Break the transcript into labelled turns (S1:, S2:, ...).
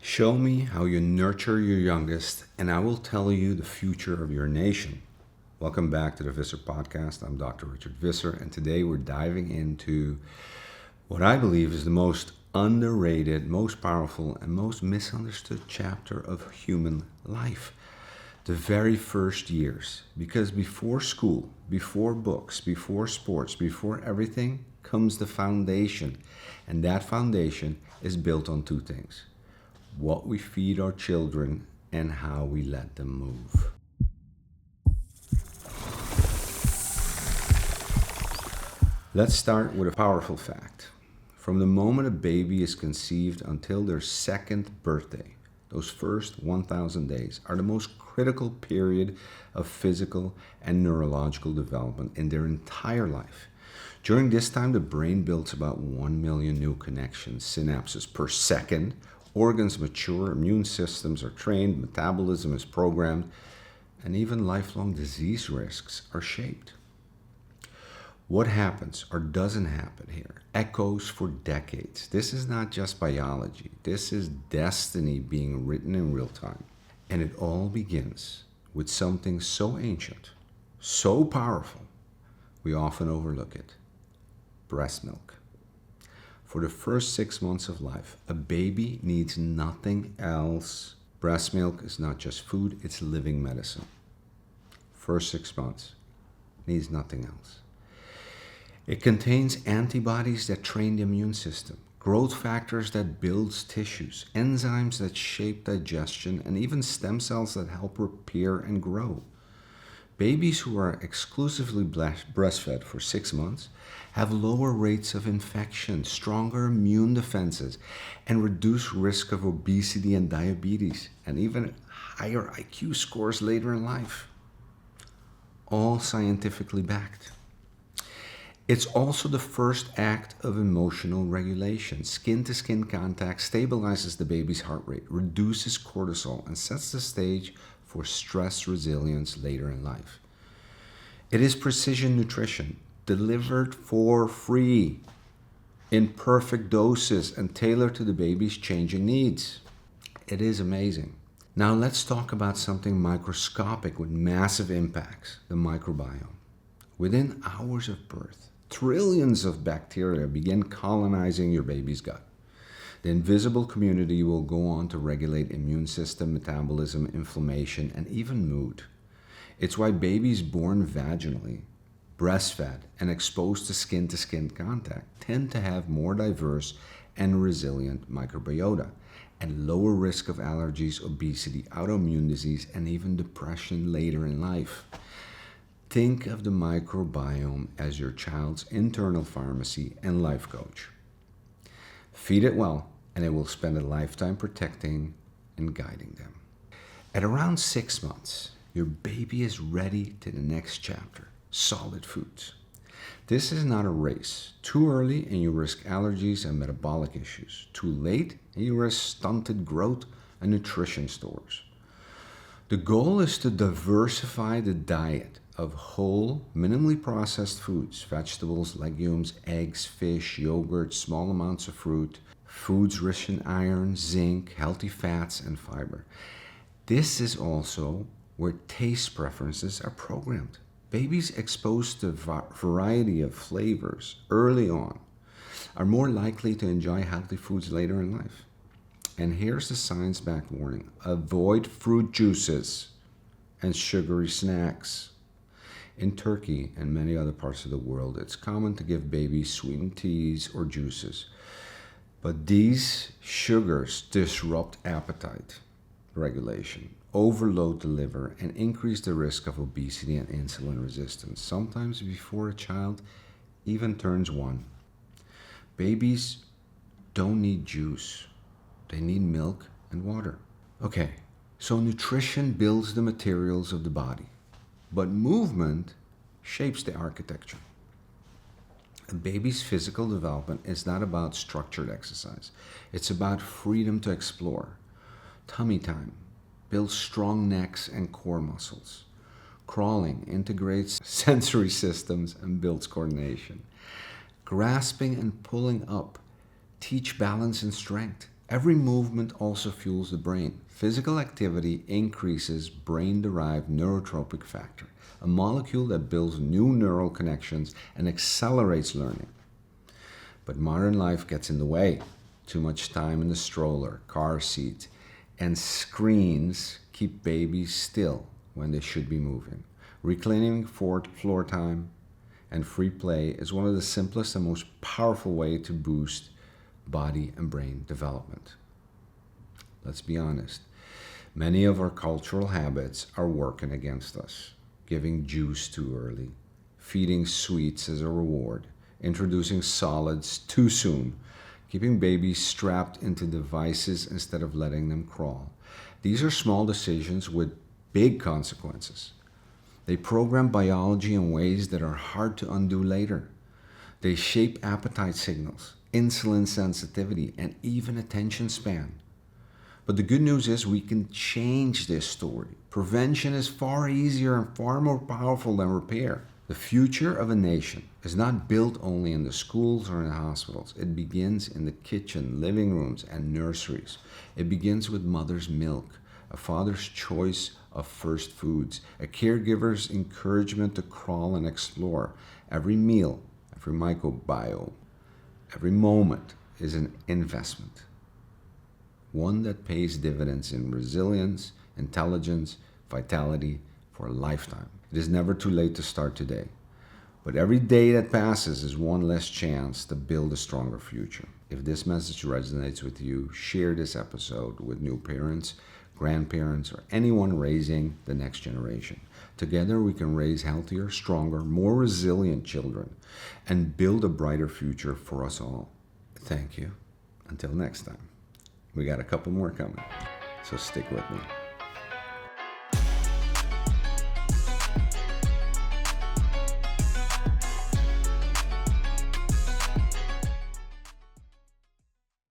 S1: Show me how you nurture your youngest, and I will tell you the future of your nation. Welcome back to the Visser podcast. I'm Dr. Richard Visser, and today we're diving into what I believe is the most underrated, most powerful, and most misunderstood chapter of human life. The very first years. Because before school, before books, before sports, before everything comes the foundation. And that foundation is built on two things: what we feed our children and how we let them move. Let's start with a powerful fact. From the moment a baby is conceived until their second birthday, those first 1,000 days are the most critical period of physical and neurological development in their entire life. During this time, the brain builds about 1 million new connections, synapses per second. Organs mature, immune systems are trained, metabolism is programmed, and even lifelong disease risks are shaped. What happens or doesn't happen here echoes for decades. This is not just biology. This is destiny being written in real time. And it all begins with something so ancient, so powerful, we often overlook it: breast milk. For the first 6 months of life, a baby needs nothing else. Breast milk is not just food, it's living medicine. First 6 months, needs nothing else. It contains antibodies that train the immune system, growth factors that builds tissues, enzymes that shape digestion, and even stem cells that help repair and grow. Babies who are exclusively breastfed for 6 months have lower rates of infection, stronger immune defenses, and reduced risk of obesity and diabetes, and even higher IQ scores later in life. All scientifically backed. It's also the first act of emotional regulation. Skin-to-skin contact stabilizes the baby's heart rate, reduces cortisol, and sets the stage for stress resilience later in life. It is precision nutrition, delivered for free, in perfect doses and tailored to the baby's changing needs. It is amazing. Now let's talk about something microscopic with massive impacts: the microbiome. Within hours of birth, trillions of bacteria begin colonizing your baby's gut. The invisible community will go on to regulate immune system, metabolism, inflammation, and even mood. It's why babies born vaginally, breastfed, and exposed to skin contact tend to have more diverse and resilient microbiota and lower risk of allergies, obesity, autoimmune disease, and even depression later in life. Think of the microbiome as your child's internal pharmacy and life coach. Feed it well, and it will spend a lifetime protecting and guiding them. At around 6 months, your baby is ready to the next chapter: solid foods. This is not a race. Too early and you risk allergies and metabolic issues. Too late and you risk stunted growth and nutrition stores. The goal is to diversify the diet of whole, minimally processed foods: vegetables, legumes, eggs, fish, yogurt, small amounts of fruit, foods rich in iron, zinc, healthy fats, and fiber. This is also where taste preferences are programmed. Babies exposed to a variety of flavors early on are more likely to enjoy healthy foods later in life. And here's the science-backed warning: avoid fruit juices and sugary snacks. In Turkey and many other parts of the world, it's common to give babies sweetened teas or juices. But these sugars disrupt appetite regulation, overload the liver, and increase the risk of obesity and insulin resistance, sometimes before a child even turns 1. Babies don't need juice. They need milk and water. Okay, so nutrition builds the materials of the body, but movement shapes the architecture. A baby's physical development is not about structured exercise. It's about freedom to explore. Tummy time builds strong necks and core muscles. Crawling integrates sensory systems and builds coordination. Grasping and pulling up teach balance and strength. Every movement also fuels the brain. Physical activity increases brain-derived neurotropic factor, a molecule that builds new neural connections and accelerates learning. But modern life gets in the way. Too much time in the stroller, car seat, and screens keep babies still when they should be moving. Reclaiming floor time and free play is one of the simplest and most powerful ways to boost body and brain development. Let's be honest. Many of our cultural habits are working against us. Giving juice too early, feeding sweets as a reward, introducing solids too soon, keeping babies strapped into devices instead of letting them crawl. These are small decisions with big consequences. They program biology in ways that are hard to undo later. They shape appetite signals, insulin sensitivity, and even attention span. But the good news is we can change this story. Prevention is far easier and far more powerful than repair. The future of a nation is not built only in the schools or in the hospitals. It begins in the kitchen, living rooms, and nurseries. It begins with mother's milk, a father's choice of first foods, a caregiver's encouragement to crawl and explore. Every meal, every microbiome, every moment is an investment. One that pays dividends in resilience, intelligence, vitality for a lifetime. It is never too late to start today. But every day that passes is one less chance to build a stronger future. If this message resonates with you, share this episode with new parents, grandparents, or anyone raising the next generation. Together we can raise healthier, stronger, more resilient children and build a brighter future for us all. Thank you. Until next time. We got a couple more coming, so stick with me.